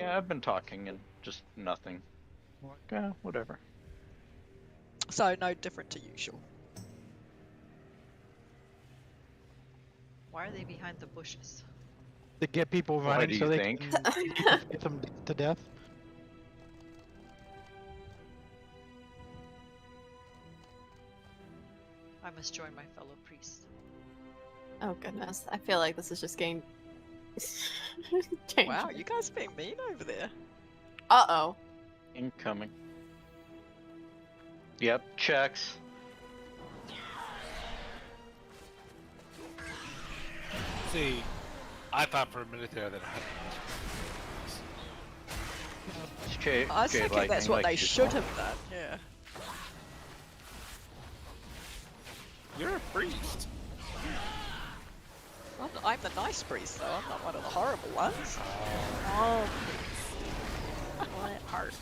Yeah, I've been talking and just nothing. I'm like, yeah, whatever. So no different to usual. Why are they behind the bushes? To get people Why running do so you they think? can fight them to death. I must join my fellow priests. Oh goodness, I feel like this is just getting. Wow, you guys being mean over there. Uh-oh. Incoming. Yep, checks. See, I thought for a minute there that I had It's J I was J thinking that's Lightning, what like they you should saw. have done, yeah. You're a priest. I'm the nice priest, though. I'm not one of the horrible ones. Oh, well, it hurt.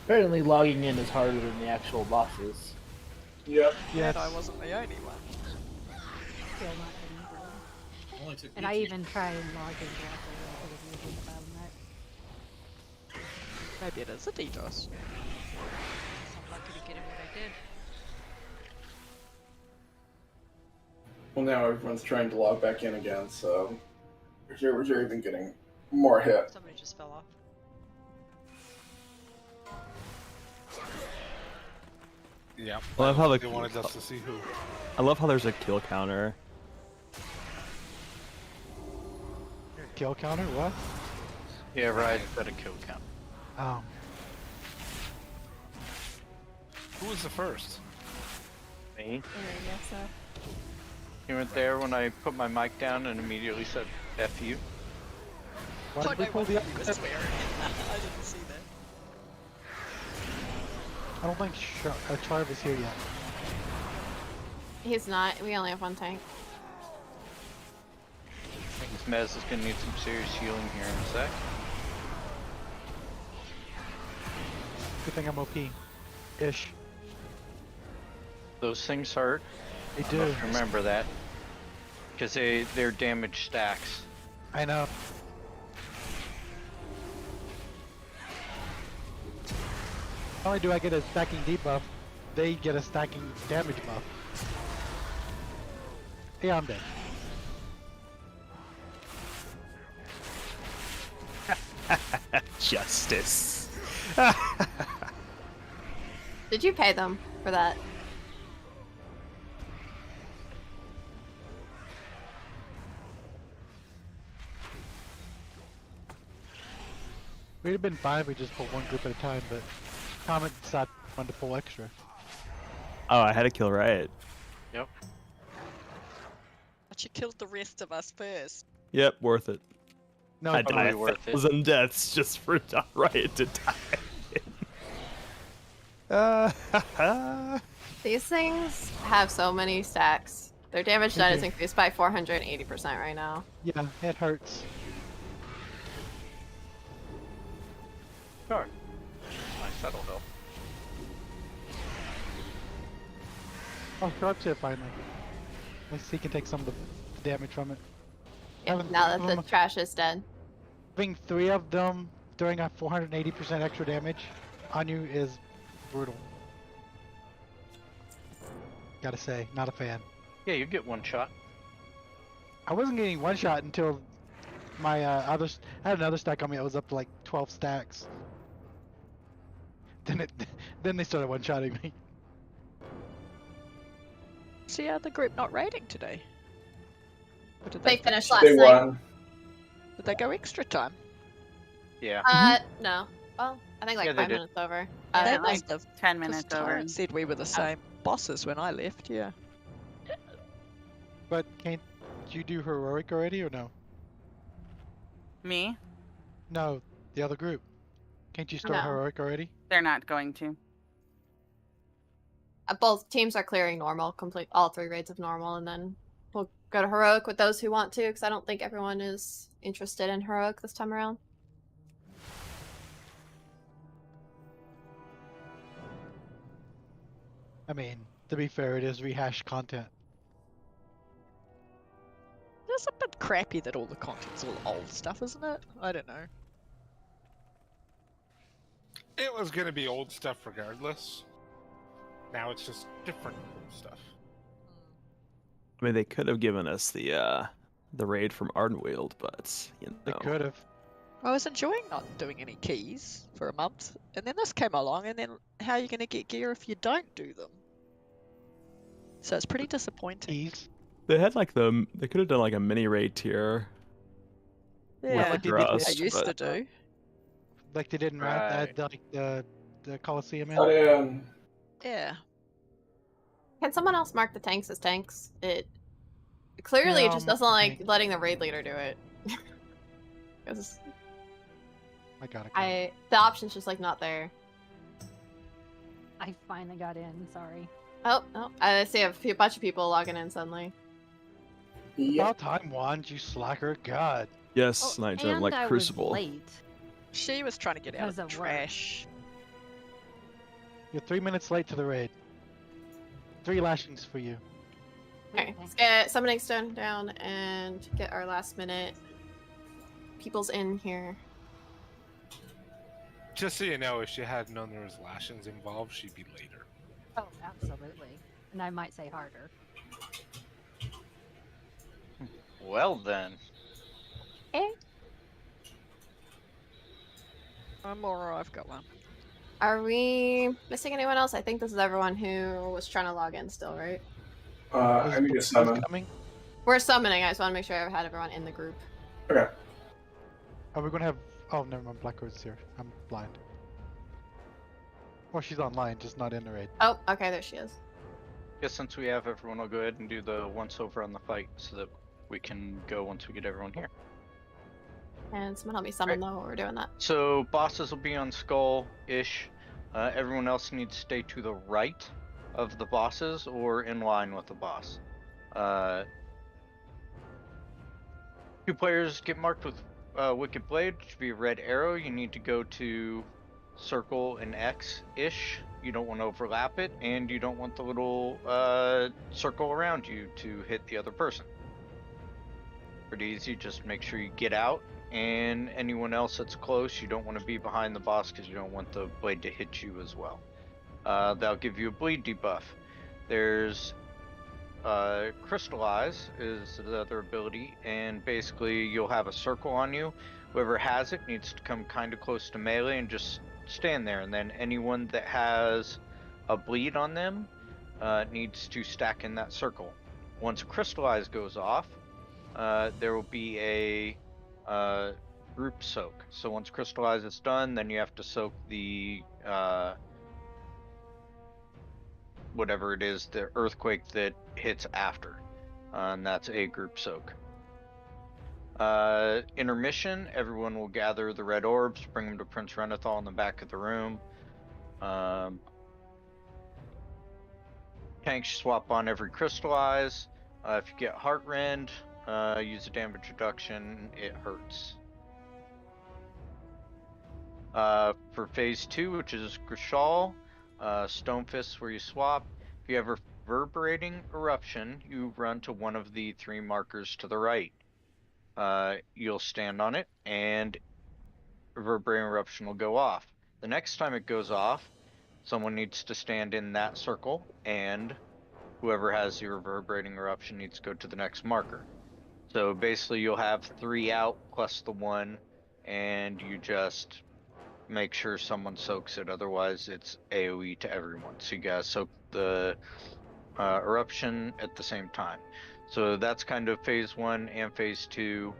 Apparently logging in is harder than the actual bosses. Yep. Yes. And I wasn't the only one. Still not getting through. Only took And me I two. even tried and logged in directly because of using the bottleneck. Maybe it is a DDoS. I'm lucky to get in what I did. Well, now everyone's trying to log back in again, so you're even getting more hit. Somebody just fell off. Yeah. I love how They wanted us to see who. I love how there's a kill counter. Kill counter? What? Yeah, right. Got a kill count. Oh. Who was the first? Me. Yes, You weren't there when I put my mic down and immediately said "F you." Why Oh, did we no pull wonder the you were swearing. I didn't see that. I don't think Charv is here yet. He's not. We only have one tank. I think Mez is gonna need some serious healing here in a sec. Good thing I'm OP. Ish. Those things hurt. They I do. don't know if you remember that. Because their damage stacks. I know. Not only do I get a stacking debuff, they get a stacking damage buff. Yeah, I'm dead. Justice. Did you pay them for that? We'd have been fine if we just pulled one group at a time, but Comet decided wanted to pull extra. Oh, I had to kill Riot. Yep. But you killed the rest of us first. Yep, worth it. No, I probably died worth it. 1,000 deaths just for Riot to die. These things have so many stacks. Their damage done is increased by 480% right now. yeah, it hurts. Sure. Nice, that'll help. Oh, Sharp's here finally. At least he can take some of the damage from it. Yeah, Having now that three the of them- trash is dead. Having 3 of them doing a 480% extra damage on you is brutal. Gotta say, not a fan. Yeah, you get one shot. I wasn't getting one shot until my I had another stack on me that was up to like 12 stacks. Then they started one-shotting me. See the group not raiding today? Or did They finished last They night. won. Did they go extra time? Yeah. No. Well, I think like Yeah, they 5 did. minutes over. Yeah, They like must have. 10 minutes Because over. Tyrant said we were the same bosses when I left, yeah. But can't you do heroic already or no? Me? No, the other group. Can't you start No. heroic already? They're not going to. Both teams are clearing normal, complete all 3 raids of normal, and then we'll go to heroic with those who want to, because I don't think everyone is interested in heroic this time around. I mean, To be fair, it is rehashed content. It's a bit crappy that all the content's all old stuff, isn't it? I don't know. It was gonna be old stuff regardless. Now it's just different old stuff. I mean, they could have given us the raid from Ardenweald, but you They know. could have. I was enjoying not doing any keys for a month, and then this came along, and then how are you going to get gear if you don't do them? So it's pretty disappointing. Keys. They had like they could have done like a mini raid tier. Yeah, like they did Rust, I used to but- do. Like they did in Wrath, Right. add like the Colosseum in. But Yeah. Can someone else mark the tanks as tanks? It clearly Yeah, just I'll doesn't mark the like tanks. letting the raid leader do it. Because I got it. the option's just like not there. I finally got in. Sorry. Oh, I see a bunch of people logging in suddenly. yeah, About time, Wand, you slacker. God. Yes, Oh, Night Gem, and like I Crucible. was late. She was trying to get out of the Because of work. trash. You're 3 minutes late to the raid. 3 lashings for you. Okay, let's get summoning stone down and get our last minute peoples in here. Just so you know, if she had known there was lashings involved, she'd be later. Oh, absolutely. And I might say harder. Well then. I'm alright, I've got one. Are we missing anyone else? I think this is everyone who was trying to log in still, right? I need to Is summon. coming. We're summoning. I just want to make sure I had everyone in the group. Okay. Are we gonna have? Oh, never mind. Black Road's here. I'm blind. Well, she's online, just not in the raid. Oh, okay, there she is. Guess since we have everyone, I'll go ahead and do the once over on the fight so that we can go once we get everyone here. And someone help me summon though while we're doing that. So bosses will be on Skull-ish. Everyone else needs to stay to the right of the bosses or in line with the boss. 2 players get marked with Wicked Blade, which should be a red arrow. You need to go to circle and X-ish. You don't want to overlap it, and you don't want the little circle around you to hit the other person. Pretty easy, just make sure you get out, and anyone else that's close, you don't want to be behind the boss because you don't want the blade to hit you as well. That'll give you a bleed debuff. There's Crystallize is the other ability, and basically you'll have a circle on you. Whoever has it needs to come kind of close to melee and just stand there, and then anyone that has a bleed on them needs to stack in that circle. Once Crystallize goes off, there will be a group soak. So once Crystallize is done, then you have to soak the whatever it is, the earthquake that hits after, and that's a group soak. Intermission, everyone will gather the red orbs, bring them to Prince Renethal in the back of the room. Tanks swap on every Crystallize. If you get Heart Rend, use a damage reduction, it hurts. For phase 2, which is Grishal, Stone Fists where you swap. If you have Reverberating Eruption, you run to one of the 3 markers to the right. You'll stand on it, and Reverberating Eruption will go off. The next time it goes off, someone needs to stand in that circle, and whoever has the Reverberating Eruption needs to go to the next marker. So basically you'll have 3 out plus the 1, and you just make sure someone soaks it, otherwise it's AoE to everyone. So you gotta soak the eruption at the same time. So that's kind of phase 1 and phase 2.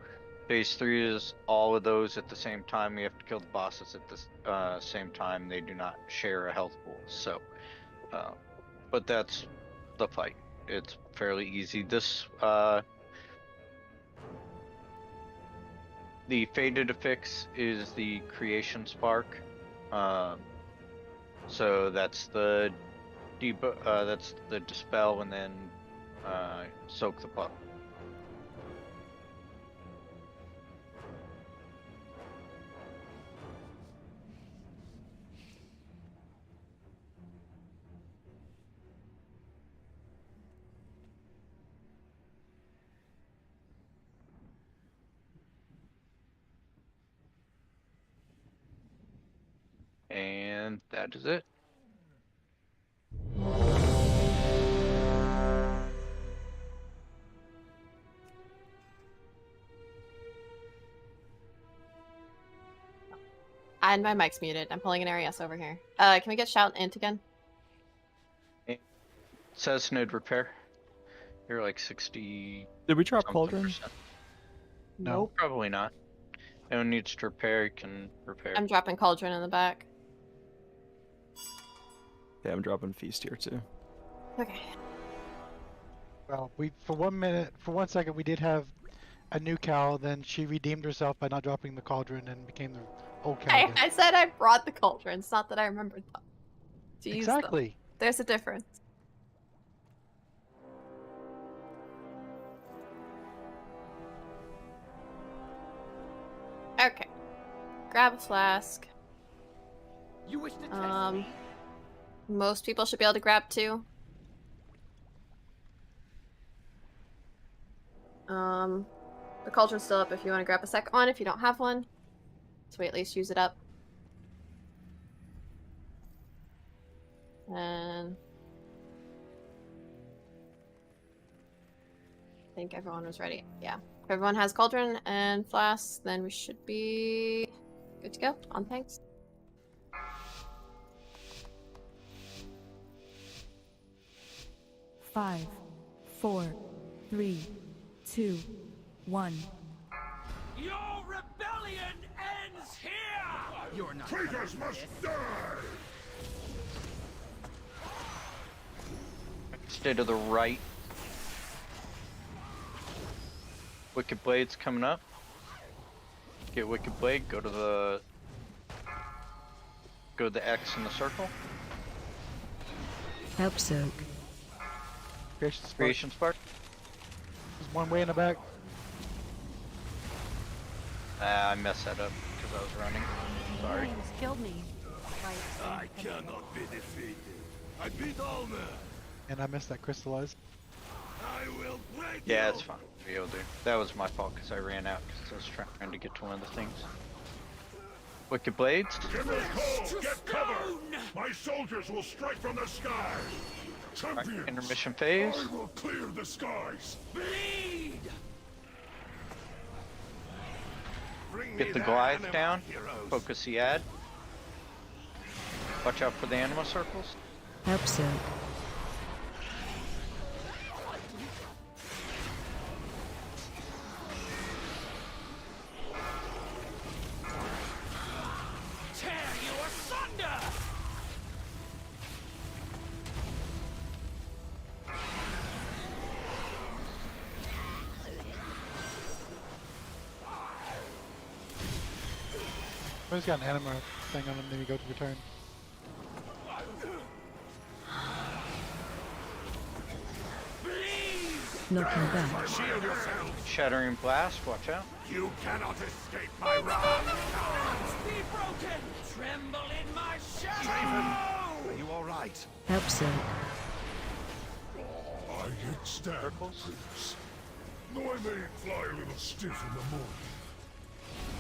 Phase 3 is all of those at the same time. We have to kill the bosses at the same time. They do not share a health pool. So, but that's the fight. It's fairly easy. This the Faded Affix is the Creation Spark. So that's the that's the Dispel and then Soak the Pup. And that is it. And my mic's muted. I'm pulling an Arias over here. Can we get shout int again? Says need repair. You're like 60. Did we drop something cauldron? percent. No. Probably not. Anyone needs to repair, you can repair. I'm dropping cauldron in the back. Yeah, I'm dropping feast here too. Okay. Well, for 1 second, we did have a new cow. Then she redeemed herself by not dropping the cauldron and became the old cow again. I said I brought the cauldron. It's not that I remembered them. To use them. Exactly. There's a difference. Okay. Grab a flask. You wish to test me? Most people should be able to grab 2. The cauldron's still up if you want to grab a second one if you don't have one. So we at least use it up. And I think everyone was ready. Yeah. If everyone has cauldron and flasks, then we should be good to go on tanks. Five, 4, 3, 2, 1. Your rebellion ends here! You're not Traitors must die! Stay to the right. Wicked Blade's coming up. Get Wicked Blade, go to the X in the circle. Help soak. Creation Spark. There's one way in the back. I messed that up because I was running. Sorry. You almost killed me. I cannot be defeated. I beat all men. And I missed that crystallize. I will break Yeah, you. it's fine. You'll do. That was my fault because I ran out because I was trying to get to one of the things. Wicked Blades. Give us cold. Get cover. My soldiers will strike from the sky. Champions, Right, intermission phase. I will clear the skies. Bleed! Bring me Get the that Goliath anima, down. heroes. Focus the ad. Watch out for the anima circles. Help soak. Tear you asunder! Who's got an anima thing on him? Then we go to return. Knocking back. Shield yourselves. Shattering Blast. Watch out. You cannot escape my wrath. Be broken! Tremble in my Draven, shadow! are you all right? Help soak. I get stabbed, Prince. Though I may fly a little stiff in the morning.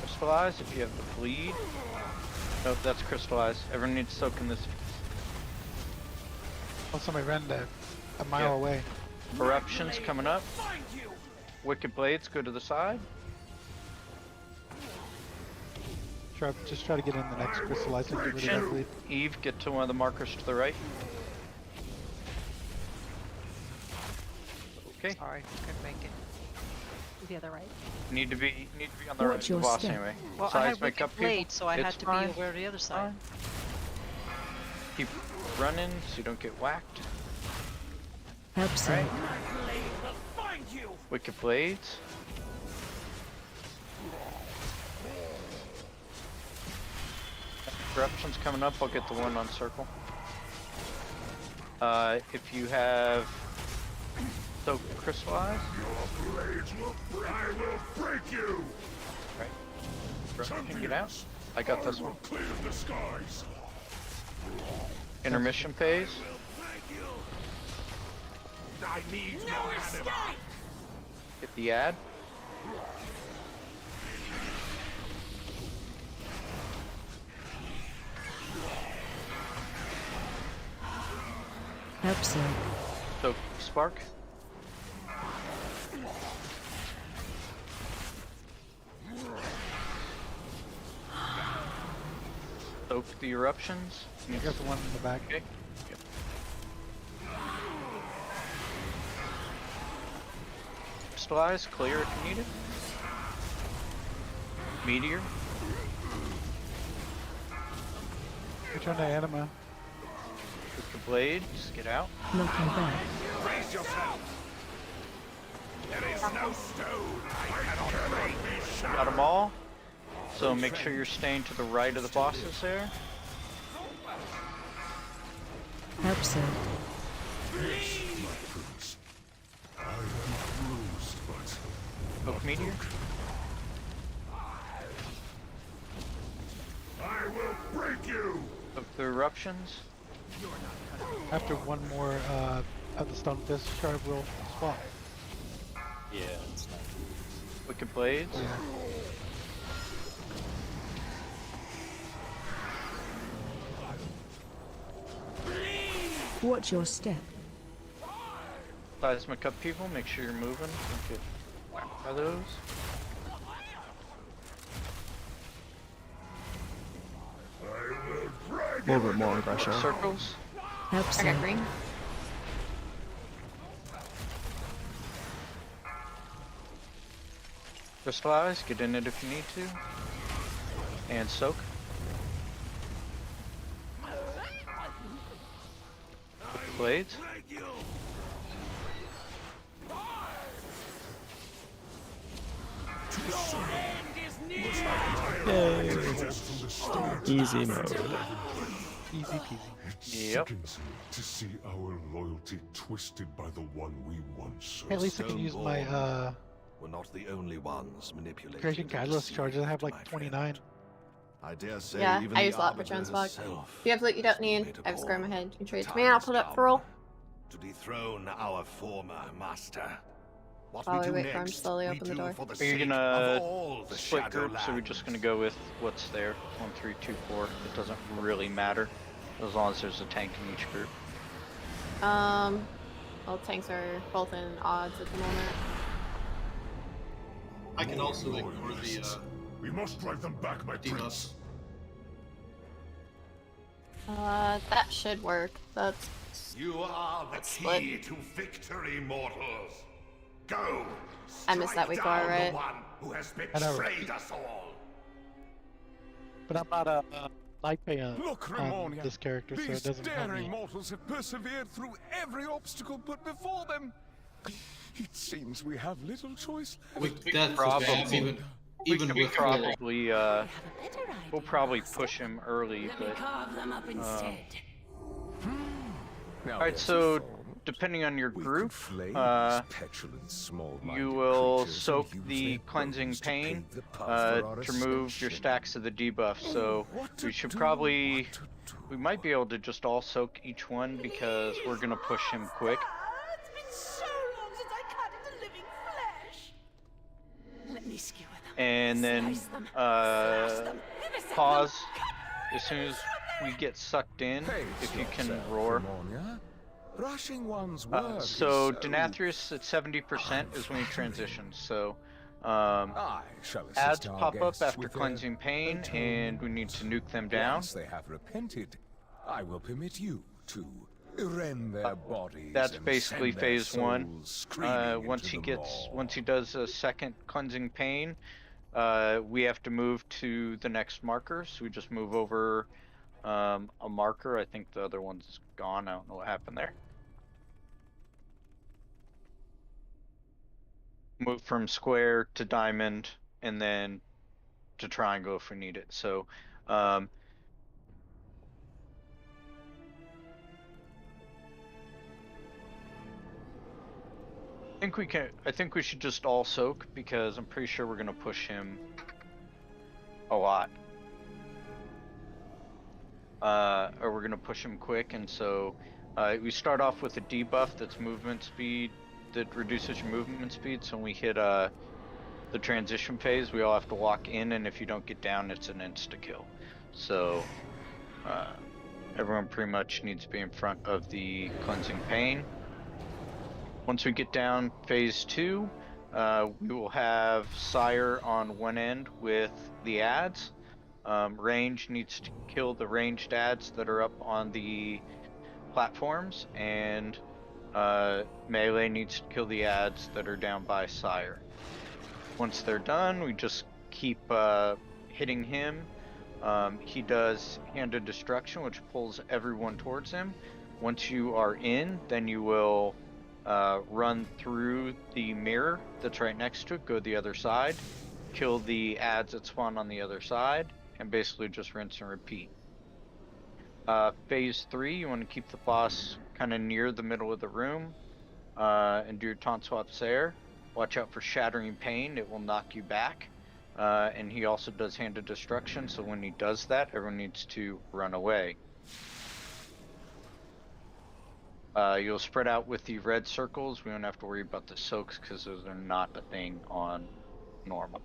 Crystallize if you have the bleed. Nope, that's crystallize. Everyone needs to soak in this. Oh, somebody ran a mile away. Eruption's coming up. Find you! Wicked Blades go to the side. Just try to get in the next crystallize and get rid of that bleed. Eve, get to one of the markers to the right. Okay. Sorry, couldn't make it. The other right. Need to be on the right Watch of the your boss step. anyway. Well, I had Seismic Wicked up people. Blade, so I It's had to fine. be aware of the other side. Keep running so you don't get whacked. Help soak. Right. My blade will find you! Wicked Blades. Eruption's coming up, I'll get the one on circle. If you have soak crystallize. Your blades will break. I will break you. Right. Eruption, get out. I got this one. Clear the skies. Intermission phase. I need No more escape! anima. Get the ad. Absent. Soak spark. Soak the eruptions. You got the one in the back. Okay. Crystallize, clear if you need it. Meteor. Return to anima. With the blade, just get out. Knocking back. Brace yourself! There is no stone I cannot break. Got them all. So make sure you're staying to the right of the bosses there. Absent. I am bruised, but Oak meteor. I will break you! Oak the eruptions. After one more of the stone fist shard, we'll swap. Yeah, it's not. Wicked blades. Yeah. Watch your step. Seismic up people, make sure you're moving. Don't get whacked by those. A little bit more aggression. Circles. I got Absent. green. Crystallize, get in it if you need to. And soak. Blades. Yay. Easy mode. Easy peasy. It Yep. sickens me to see our loyalty twisted by the one we once served. Hey, at least I can use my We're not the only ones manipulating. creation catalyst charges. I have like 29. I dare say Yeah, even I the use a lot for Arbiter transmog. herself If you have loot you don't need, I have a square in my head. You trade it to me and I'll put it up for roll. to dethrone our former master. What While we we do wait for him to next, slowly we open the do door. for the Are you sake gonna of all the split groups, or are we Shadowlands. just gonna go with what's there? 1, 3, 2, 4. It doesn't really matter as long as there's a tank in each group. Well, tanks are both in odds at the moment. I can also ignore the We must drive them back, my prince. debuffs. That should work. That's You are the split. key to victory, mortals. Go. I missed that week strike bar, down right? the one who has I know. betrayed us all. But I'm not a light fan Look, on Ramonia, this character, so it these doesn't help daring me. mortals have persevered through every obstacle put before them. It seems we have little choice. With We that, probably- even We even could with probably we'll probably push him early, but Carve them up instead. alright, so depending on your group, you will soak the cleansing pain to remove your stacks of the debuff. So we should probably, we might be able to just all soak each one because we're gonna push him quick. It's been so long since I cut into living flesh. Let me skewer them. And then Slice them. Slash them. Vivisect pause them. as soon as we get sucked in, if you can roar. Rushing one's So Denathrius at 70% is when he transitions. So ads pop up after cleansing pain, and we need to nuke them down. Once they have repented, I will permit you to rend their bodies. That's and basically send their phase one. souls screaming Once into he the maw. once he does a second cleansing pain, we have to move to the next marker. So we just move over a marker. I think the other one's gone. I don't know what happened there. Move from square to diamond, and then to triangle if we need it. So I think we should just all soak, because I'm pretty sure we're gonna push him a lot. Or we're gonna push him quick, and so we start off with a debuff that's movement speed, that reduces your movement speed. So when we hit the transition phase, we all have to walk in, and if you don't get down, it's an insta kill. So everyone pretty much needs to be in front of the cleansing pain. Once we get down phase 2, we will have Sire on one end with the ads. Range needs to kill the ranged ads that are up on the platforms, and melee needs to kill the ads that are down by Sire. Once they're done, we just keep hitting him. He does Hand of Destruction, which pulls everyone towards him. Once you are in, then you will run through the mirror that's right next to it, go the other side, kill the ads that spawn on the other side, and basically just rinse and repeat. Phase 3, you want to keep the boss kind of near the middle of the room and do your taunt swaps there. Watch out for Shattering Pain, it will knock you back. And he also does Hand of Destruction, so when he does that, everyone needs to run away. You'll spread out with the red circles. We don't have to worry about the soaks because those are not a thing on normal.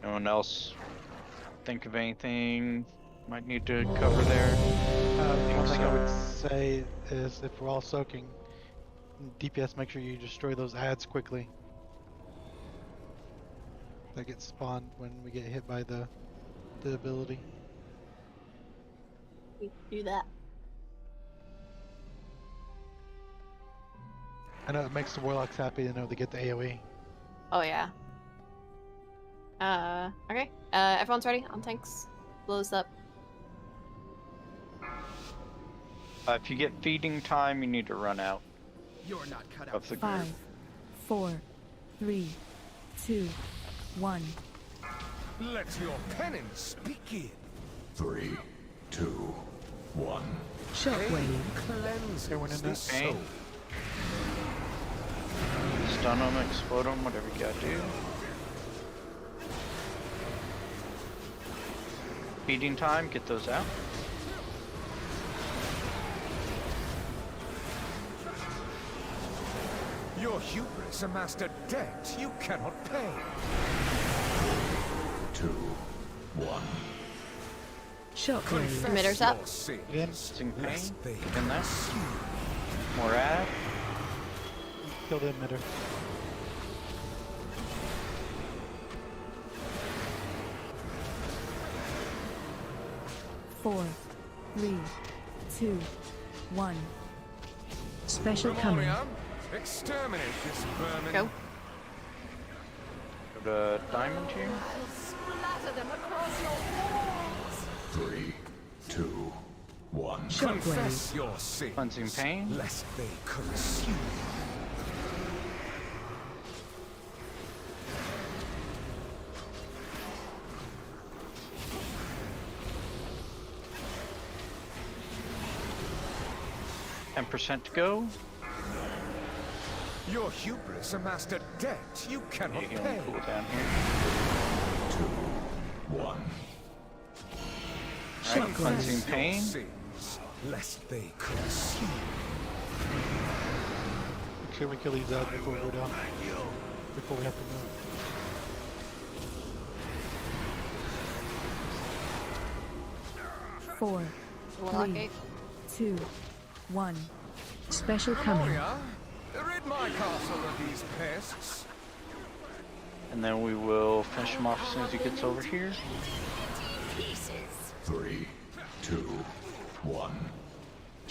No one else think of anything might need to cover there? One thing I would say is if we're all soaking, DPS, make sure you destroy those ads quickly. That gets spawned when we get hit by the ability. We do that. I know it makes the warlocks happy to know they get the AoE. Oh yeah. Okay. Everyone's ready on tanks. Blows up. If you get feeding time, you need to run out. You're not cut of the group. 5, 4, 3, 2, 1. Let your penance begin. 3, 2, 1. Shockwave. Cleanses the soul. Pain. Stun them, explode them, whatever you gotta do. Feeding time, get those out. Your hubris amassed a debt you cannot pay. 2, 1. Shockwave. Emitters up. Sing pain. Get in there. More ad. Kill the emitter. Four, 3, 2, 1. Special coming. Memoriam, exterminate this vermin. Go. Go to Diamond here. I'll splatter them across your walls. 3, 2, 1. Confess your sins, Cleansing pain. lest they consume. %10 to go. Your hubris amassed a debt you cannot Healing pay. cooldown here. 2, 1. Alright, cleansing pain. Sins, lest they consume. Make sure we kill these ads before we go down. Before we have to move. Four, Warlock 3, gate. 2, 1. Special coming. Memoria, rid my castle of these pests. And then we will finish him off as soon as he gets over here. 3, 2, 1.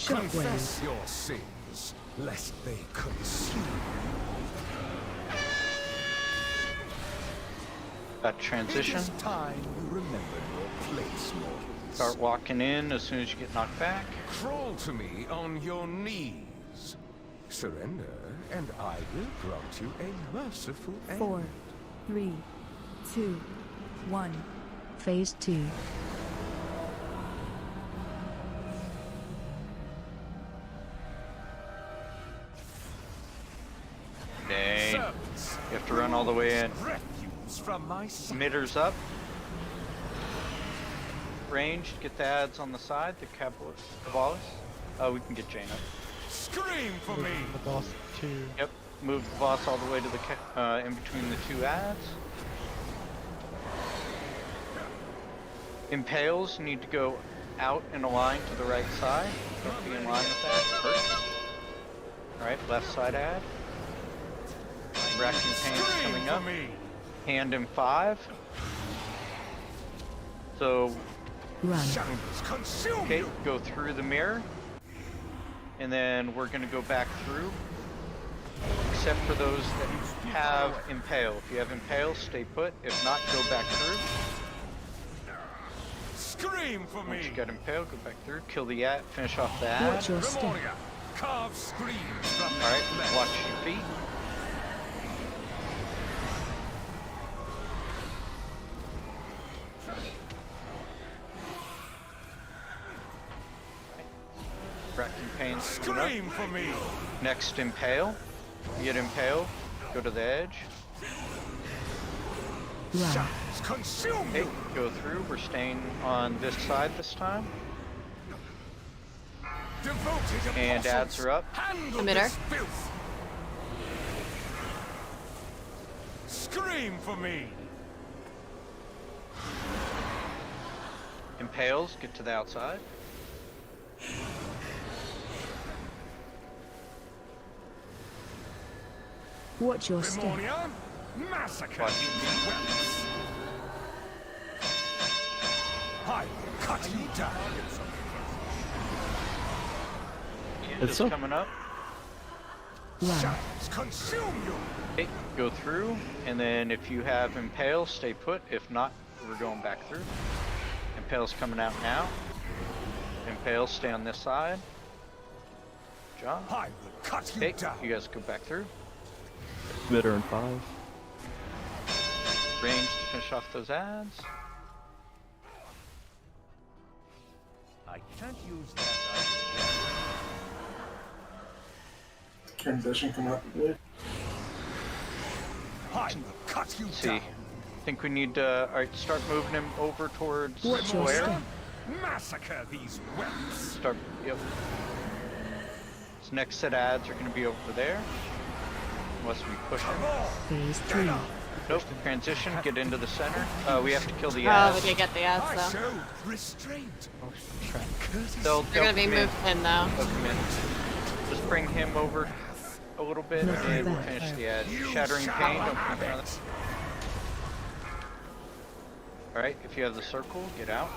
Confess your sins, lest they consume. That transition. It is time you remember your place, mortals. Start walking in as soon as you get knocked back. Crawl to me on your knees. Surrender, and I will grant you a merciful end. 4, 3, 2, 1. Phase 2. Dang. Servants, You have to run all the way in. refuse from my sight. Emitters up. Ranged, get the ads on the side, the Cabalist. Oh, we can get Jane up. Scream for me! The boss too. Yep, move the boss all the way to the in between the two ads. Impales need to go out and align to the right side. Don't be in line with that. Hurts. Alright, left side add. Racking pains coming up. Hand in 5. So, okay, go through the mirror. And then we're going to go back through. Except for those that have Impale. If you have Impale, stay put. If not, go back through. Scream for Once me. you got Impale, go back through. Kill the ad. Finish off the ad. Watch your step. Carve screams from Alright, watch your feet. Racking pains coming up. Scream for me. Next, Impale. You get Impale, go to the edge. Run. Consume Okay, go through. We're staying on this side this time. Devoted And apostles, ads are up. handle Emitter. this filth. Scream for me. Impales, get to the outside. Watch your step. Demonia, massacre Watch these your feet. weapons. I will cut you down. End It's is so- coming up. Run. Shadows consume you. Okay, go through, and then if you have Impale, stay put. If not, we're going back through. Impale's coming out now. Impale, stay on this side. John. I will cut you Okay, down. you guys go back through. Bitter in 5. Range to finish off those ads. I can't use that. Transition coming up, I believe. I will cut you Let's see. down. I think we need to start moving him over towards Watch your square. step. Massacre these weapons. Start. Yep. This next set of ads are going to be over there. Unless we push them. Phase 3. Nope. Transition. Get into the center. We have to kill the Oh, ads. we did get the ads I though. showed restraint. They'll They're gonna be come in. moved in though. They'll come in. Just bring him over a little bit, Nothing and we'll back. finish the ad. You Shattering shall pain. Don't have come in front of it. All right. If you have the circle, get out.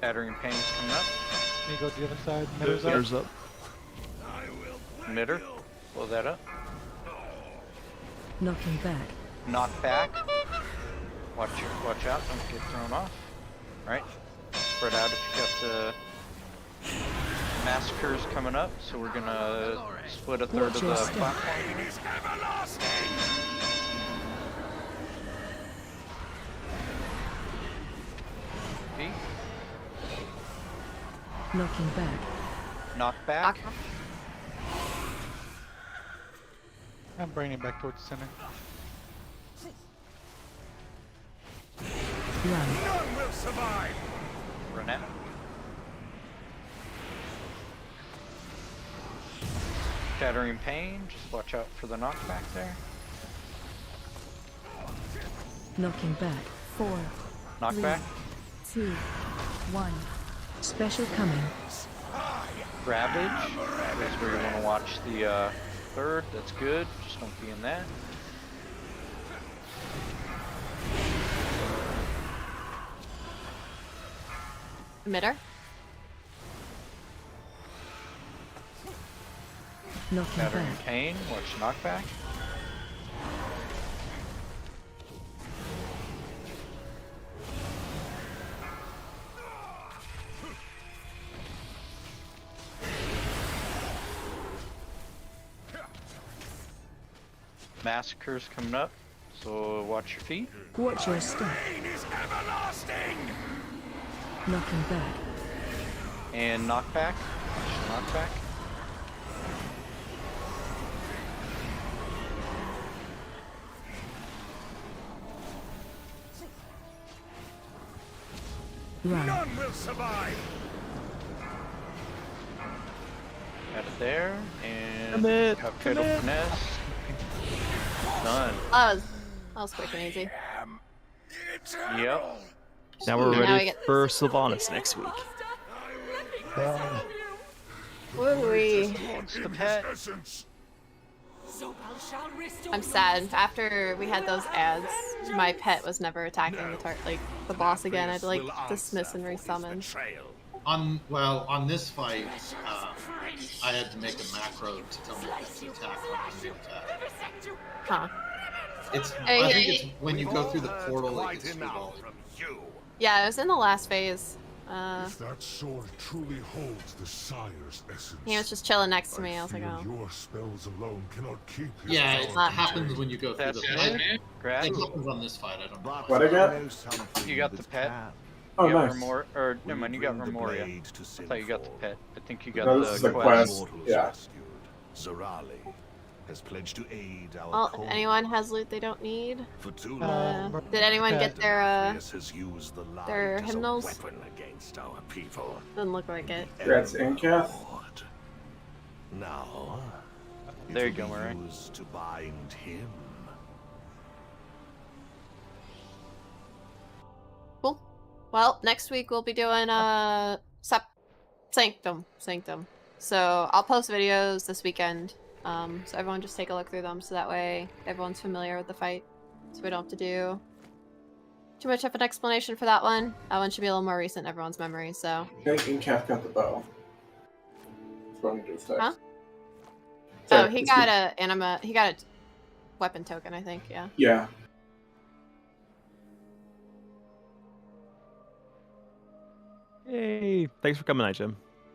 Shattering pain's coming up. Can you go to the other side? Mitter's up. Bitter's up. Mitter. Blow that up. Knocking back. Knock back. Watch out, don't get thrown off. Right? Spread out if you got the massacres coming up, so we're gonna split a third of the platform. Pain is everlasting. Feet. Knocking back. Knock back. I'm bringing it back towards the center. Run. None will survive. Run out. Shattering pain, just watch out for the knockback there. Knocking back. 4, Knockback. 2, 1. Special coming. Ravage. That's where you want to watch the third. That's good. Just don't be in that. Emitter. Knocking Shattering back. pain, watch knockback. Massacres coming up, so watch your feet. Watch your step. Pain is everlasting. Knocking back. And knockback. Watch knockback. Run. None will survive. At a there, and Commit, have Fatal commit. Finesse. Done. That was quick and easy. Yep. Now we're Now we ready get- for Sylvanas next week. Woo-wee. What's the pet? I'm sad. After we had those ads, my pet was never attacking the boss again. I'd like dismiss and resummon. On this fight, I had to make a macro to tell me to attack on the new attack. Huh. I think it's when you go through the portal, it gets revolved. Yeah, it was in the last phase. If that sword truly holds the Sire's essence, He was just chilling next to me. I was like, fear oh. your spells alone cannot keep his Yeah, it power happens when you go through That's the it. fight. It Grab. happens on this fight. I don't know. What I got? You got the pet. Oh, You got nice. or never mind, you got Remoria. I thought you got the pet. I think you got No, this is the quest. Yeah. Zorali has pledged to aid our Well, cause. if anyone has loot they don't need. For too Did anyone get their has used the light their as hymnals? a weapon against our people. Doesn't look like it. Congrats, Inkath. Now, There you it go, will Murray. be used to bind him. Cool. Well, next week we'll be doing Sanctum. So I'll post videos this weekend. So everyone just take a look through them, so that way everyone's familiar with the fight. So we don't have to do too much of an explanation for that one. That one should be a little more recent in everyone's memory. So. I think Inkath got the bow. According to his text. Huh? Sorry, Oh, he it's got good. he got a weapon token, I think. Yeah. Yeah. Hey, thanks for coming, Jim.